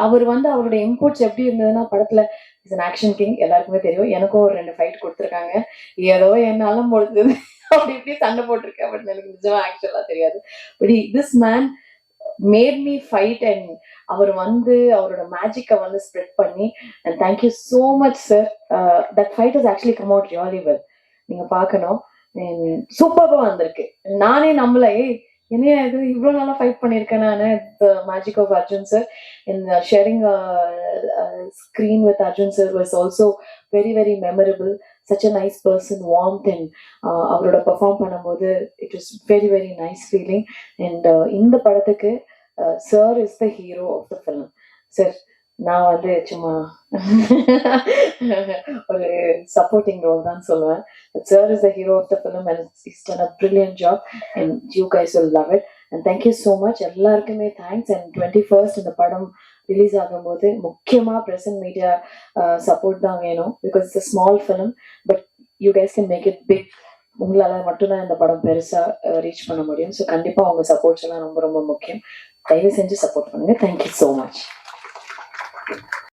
அவர் வந்து அவருடைய இன்புட்ஸ் எப்படி இருந்ததுன்னா, படத்துல இஸ் அன் ஆக்ஷன் கிங், எல்லாருக்குமே தெரியும். எனக்கும் ஒரு 2 ஃபைட் கொடுத்துருக்காங்க. ஏதோ என்னால முடிஞ்சது அப்படி இப்படி சண்டை போட்டிருக்கேன். பட் எனக்கு நிஜமா ஆக்சுவலா தெரியாது. But this man made me fight and அவர் வந்து அவரோட மேஜிக்கை வந்து ஸ்ப்ரெட் பண்ணி, and thank you so much sir. That fight is actually come out really well. நீங்க பார்க்கணும். சூப்பராக வந்திருக்கு. நானே நம்மள என்னையா இது இவ்வளோ நாளாக ஃபைட் பண்ணியிருக்கேன் நான். The magic of Arjun sir in sharing screen with Arjun sir was also very very memorable. such a nice person, warmth, and அவரோட பெர்ஃபார்ம் பண்ணும்போது it was very very nice feeling. And இந்த படத்துக்கு sir is the hero of the film. Sir நான் வந்து சும்மா ஒரு supporting role தான் சொல்லுவேன். Sir is the hero of the film and is done a brilliant job and you guys will love it. And thank you so much. எல்லாருக்குமே thanks. And 21st இந்த படம் release ஆகும்போது முக்கியமாக ப்ரெசன்ட் மீடியா சப்போர்ட் தான் வேணும். Because it's a small film but you guys can make it big. உங்களால் மட்டும்தான் இந்த படம் பெருசாக ரீச் பண்ண முடியும். ஸோ கண்டிப்பாக உங்கள் சப்போர்ட்ஸ் எல்லாம் ரொம்ப ரொம்ப முக்கியம். தயவு செஞ்சு சப்போர்ட் பண்ணுங்கள். Thank you so much.